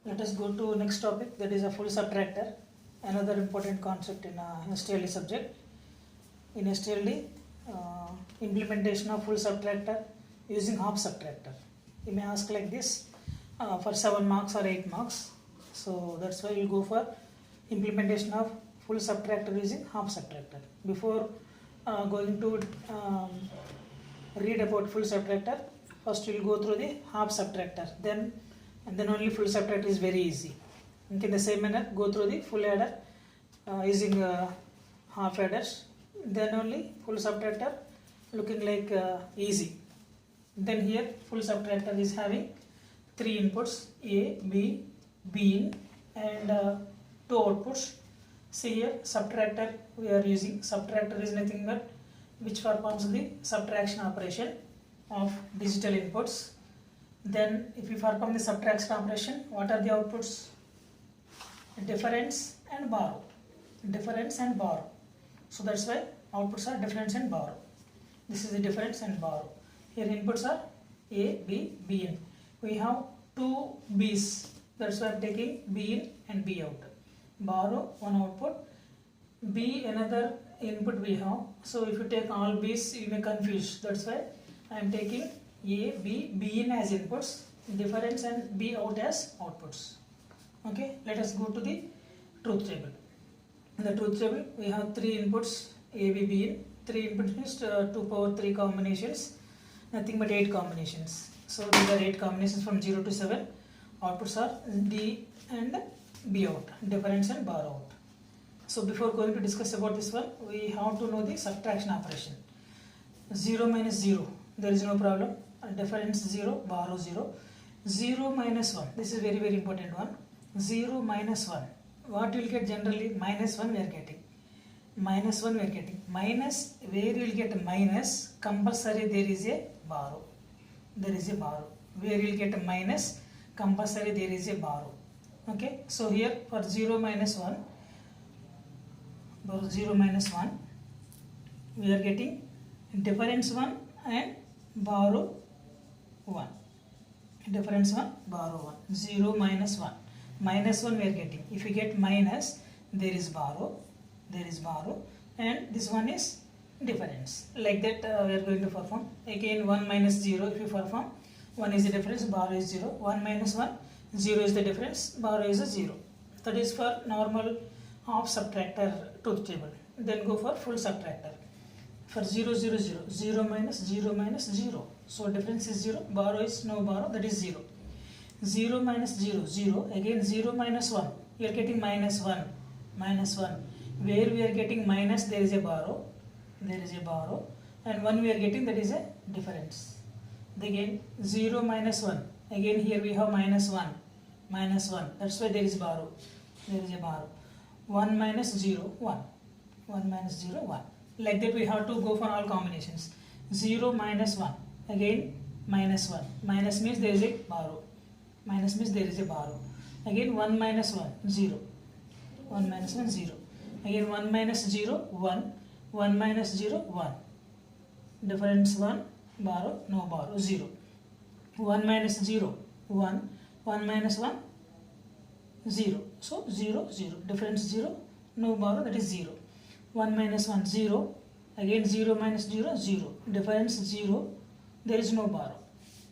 Let us go to next topic, that is a full subtractor, another important concept in STLD subject. In STLD, implementation of full subtractor using half subtractor. You may ask like this for 7 marks or 8 marks. So that's why we'll go for implementation of full subtractor using half subtractor. Before going to read about full subtractor, first we'll go through the half subtractor. Then only full subtractor is very easy. In the same manner, go through the full adder using half adders. Then only full subtractor looking like easy. Then here full subtractor is having 3 inputs, A, B, B in, and 2 outputs. See here subtractor we are using. Subtractor is nothing but which performs the subtraction operation of digital inputs. Then if we perform the subtraction operation, what are the outputs? Difference and borrow. Difference and borrow. So that's why outputs are difference and borrow. This is the difference and borrow. Here inputs are A, B, B in. We have 2 B's. That's why I am taking B in and B out. Borrow one output. B another input we have. So if you take all B's, you may confuse. That's why I am taking A, B, B in as inputs, difference and B out as outputs. Okay, let us go to the truth table. In the truth table, we have 3 inputs A, B, B in. 3 inputs means 2 power 3 combinations, nothing but 8 combinations. So these are 8 combinations from 0 to 7. Outputs are D and B out, difference and borrow out. So before going to discuss about this one, we have to know the subtraction operation. 0 minus 0, there is no problem. Difference 0, borrow 0. 0 minus 1, this is very important one. 0 minus 1, what you will get generally? Minus 1 we are getting. Minus 1 we are getting. Minus, where you will get minus, compulsory there is a borrow. There is a borrow. Where you will get a minus, compulsory there is a borrow. Okay, so here for 0 minus 1, we are getting difference 1 and borrow 1. Difference 1, borrow 1. 0 minus 1. Minus 1 we are getting. If you get minus, there is borrow, and this one is difference. Like that we are going to perform. Again 1 minus 0, if you perform, 1 is the difference, borrow is 0. 1 minus 1, 0 is the difference, borrow is a 0. That is for normal half subtractor truth table. Then go for full subtractor. For 0, 0, 0, 0 minus 0 minus 0. So difference is 0, borrow is no borrow, that is 0. 0 minus 0, 0. Again 0 minus 1, we are getting minus 1. Where we are getting minus, there is a borrow. And 1 we are getting, that is a difference. Again 0 minus 1. Again here we have minus 1. That's why there is borrow. 1 minus 0, 1. Like that we have to go for all combinations. 0 minus 1. Again minus 1. Minus means there is a borrow. Again 1 minus 1, 0. 1 minus 1, 0. Again 1 minus 0, 1. 1 minus 0, 1. Difference 1, borrow, no borrow, 0. 1 minus 0, 1. 1 minus 1, 0. So 0, 0. Difference 0, no borrow, that is 0. 1 minus 1, 0. Again 0 minus 0, 0. Difference 0, there is no borrow.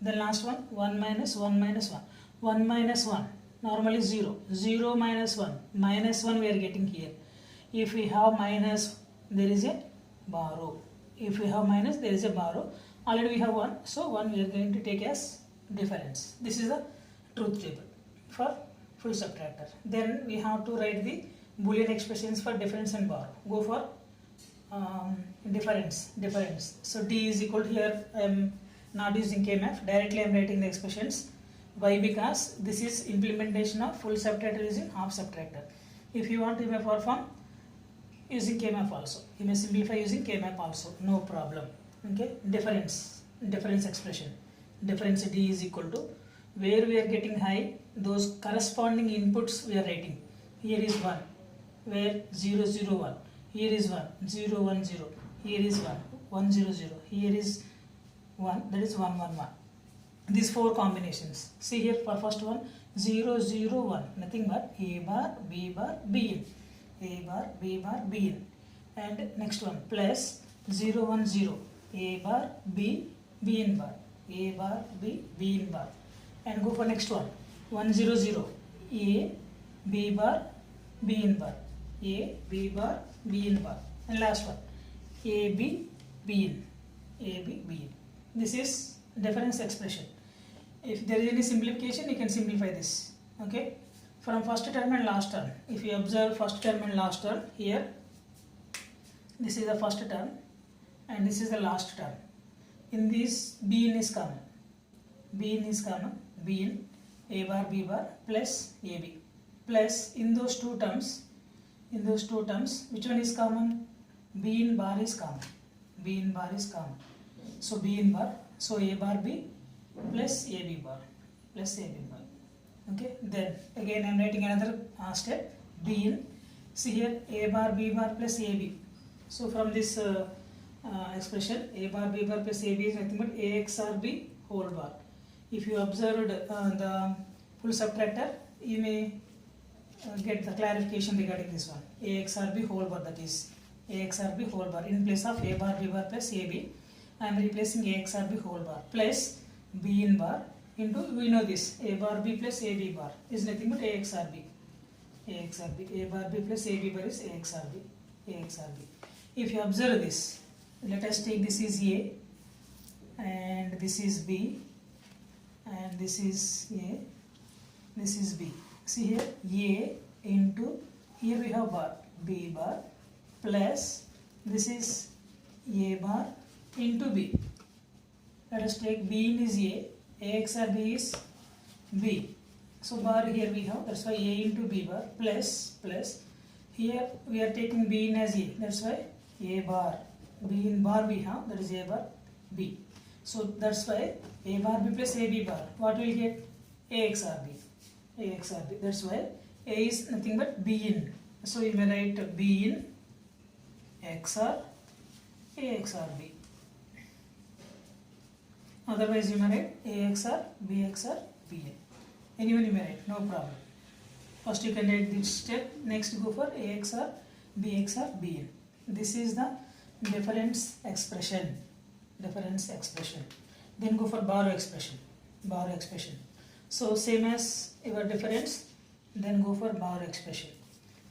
Then last one, 1 minus 1 minus 1. 1 minus 1, normally 0. 0 minus 1. Minus 1 we are getting here. If we have minus, there is a borrow. Already we have 1. So 1 we are going to take as difference. This is the truth table for full subtractor. Then we have to write the Boolean expressions for difference and borrow. Go for difference. So D is equal to, here I am not using KMF, directly I am writing the expressions. Why? Because this is implementation of full subtractor using half subtractor. If you want, you may perform using KMF also. You may simplify using KMF also, no problem. Okay, difference expression. Difference D is equal to, where we are getting high, those corresponding inputs we are writing. Here is 1, where 0, 0, 1. Here is 1, 0, 1, 0. Here is 1, 1, 0, 0. Here is 1, that is 1, 1, 1. These 4 combinations. See here for first one, 0 0 1, nothing but A bar B bar Bn, A bar B bar Bn. And next one plus 0 1 0, A bar B Bn bar, A bar B Bn bar. And go for next one 1 0 0, A B bar Bn bar, A B bar Bn bar. And last one A B Bn, A B Bn. This is difference expression. If there is any simplification, you can simplify this. Okay, from first term and last term. If you observe first term and last term, here this is the first term and this is the last term. In this Bn is common. Bn is common. Bn, A bar B bar plus AB. Plus in those two terms, which one is common? Bn bar is common. Bn bar is common. So Bn bar, so A bar B plus AB bar plus AB bar. Okay, then again I am writing another step. Bn, see here A bar B bar plus AB. So from this expression A bar B bar plus AB is nothing but A XOR B whole bar. If you observed the full subtractor, you may get the clarification regarding this one. A XOR B whole bar, that is A XOR B whole bar. In place of A bar B bar plus AB, I am replacing A XOR B whole bar plus Bn bar into, we know this, A bar B plus AB bar is nothing but A XOR B. A XOR B. A bar B plus AB bar is A XOR B. A XOR B. If you observe this, let us take this is A and this is B and this is A, this is B. See here A into, here we have bar, B bar plus this is A bar into B. Let us take B in is A XOR B is B. So bar here we have, that's why A into B bar plus here we are taking B in as A, that's why A bar, B in bar we have, that is A bar B. So that's why A bar B plus AB bar, what will get? A XOR B. A XOR B. That's why A is nothing but B in. So you may write B in XOR A XOR B. Otherwise you may write A XOR B XOR B in. Anyone you may write, no problem. First you can write this step, next go for A XOR B XOR B in. This is the difference expression. Difference expression. Then go for borrow expression. Borrow expression. So same as your difference, then go for borrow expression.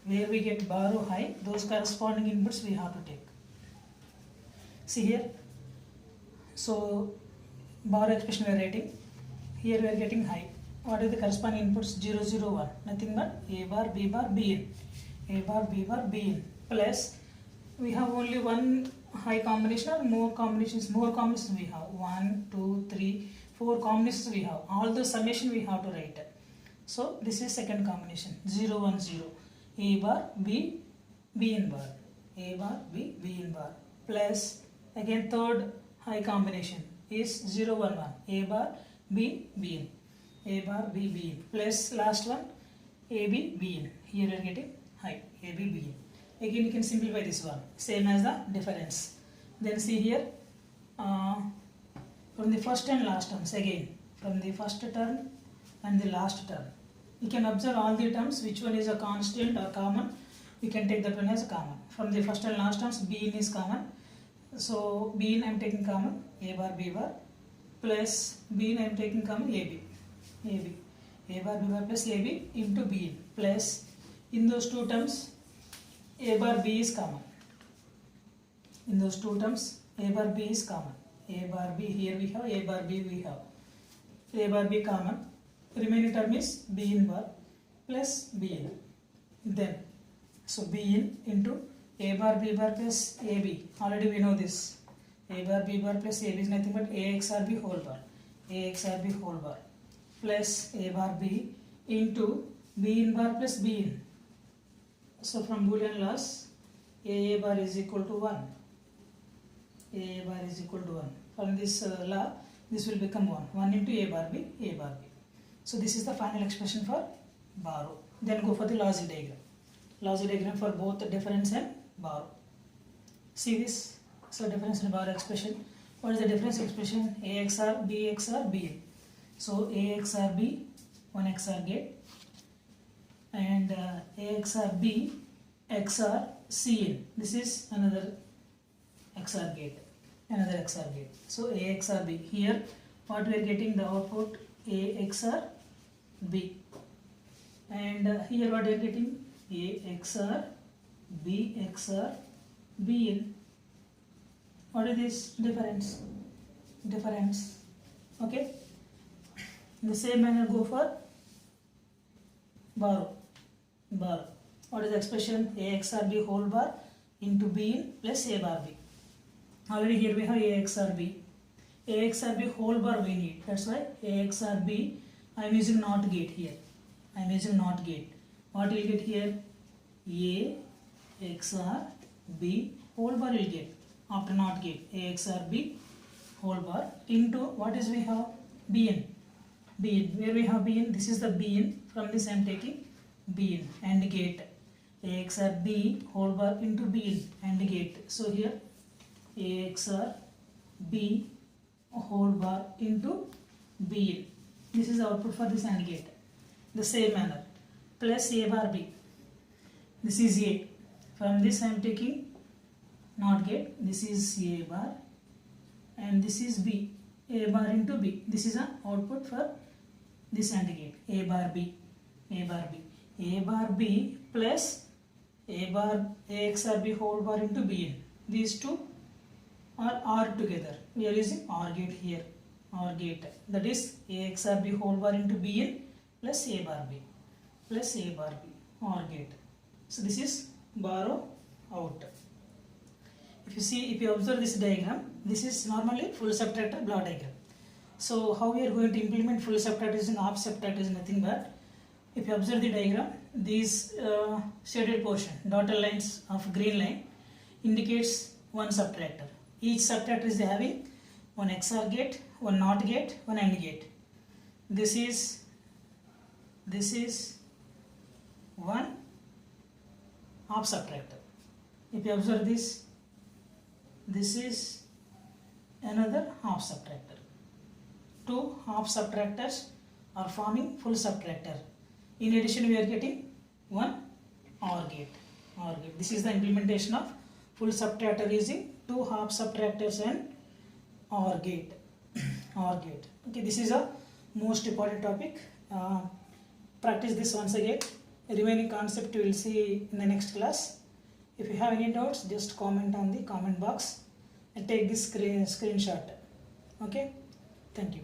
Where we get borrow high, those corresponding inputs we have to take. See here. So borrow expression we are writing. Here we are getting high. What are the corresponding inputs? 0 0 1. Nothing but A bar B bar B in. A bar B bar B in. Plus we have only one high combination or more combinations? More combinations we have. 1, 2, 3, 4 combinations we have. All the summation we have to write. So this is second combination. 0 1 0. A bar B B in bar. A bar B B in bar. Plus again third high combination is 0 1 1. A bar B B in. A bar B B in. Plus last one A B B in. Here we are getting high. A B B in. Again you can simplify this one. Same as the difference. Then see here from the first and last terms again. From the first term and the last term. You can observe all the terms, which one is a constant or common. You can take that one as a common. From the first and last terms, B in is common. So B in I am taking common, A bar B bar, plus B in I am taking common, AB. AB. A bar B bar plus AB into B in, plus in those two terms, A bar B is common. In those two terms, A bar B is common. A bar B, here we have, A bar B we have. A bar B common. Remaining term is B in bar plus B in. Then, so B in into A bar B bar plus AB. Already we know this. A bar B bar plus AB is nothing but A XOR B whole bar. A XOR B whole bar. Plus A bar B into B in bar plus B in. So from Boolean laws, A bar is equal to 1. A bar is equal to 1. From this law, this will become 1. 1 into A bar B, A bar B. So this is the final expression for borrow. Then go for the logic diagram. Logic diagram for both the difference and borrow. See this? So difference and borrow expression. What is the difference expression? A XOR B XOR B. So A XOR B one XOR gate, and A XOR B XOR Cn. This is another XOR gate, another XOR gate. So A XOR B. Here what we are getting, the output A XOR B, and here what we are getting, A XOR B XOR Bn. What is this difference? Difference. Okay. In the same manner, go for borrow. Borrow. What is the expression? A XOR B whole bar into Bn plus A bar B. Already here we have A XOR B. A XOR B whole bar we need. That's why A XOR B. I am using NOT gate here. I am using NOT gate. What will get here? A XOR B whole bar will get after NOT gate. A XOR B whole bar into what is we have? Bn. Bn. Where we have Bn? This is the Bn. From this I am taking Bn and gate. A XOR B whole bar into Bn and gate. So here A XOR B whole bar into Bn. This is the output for this AND gate. The same manner. Plus A bar B. This is A. From this I am taking NOT gate. This is A bar and this is B. A bar into B. This is an output for this AND gate. A bar B. A bar B. A bar B plus A bar A XOR B whole bar into Bn. These two are OR together. We are using OR gate here. OR gate. That is A XOR B whole bar into Bn plus A bar B plus A bar B. OR gate. So this is borrow out. If you observe this diagram, this is normally full subtractor block diagram. So how we are going to implement full subtractor using half subtractor is nothing but, if you observe the diagram, these shaded portion, dotted lines of green line indicates one subtractor. Each subtractor is having one XOR gate, one NOT gate, one AND gate. This is one half subtractor. If you observe this is another half subtractor. Two half subtractors are forming full subtractor. In addition, we are getting one OR gate. OR gate. This is the implementation of full subtractor using two half subtractors and OR gate. OR gate. Okay, this is a most important topic. Practice this once again. Remaining concept you will see in the next class. If you have any doubts, just comment on the comment box and take this screenshot. Okay, thank you.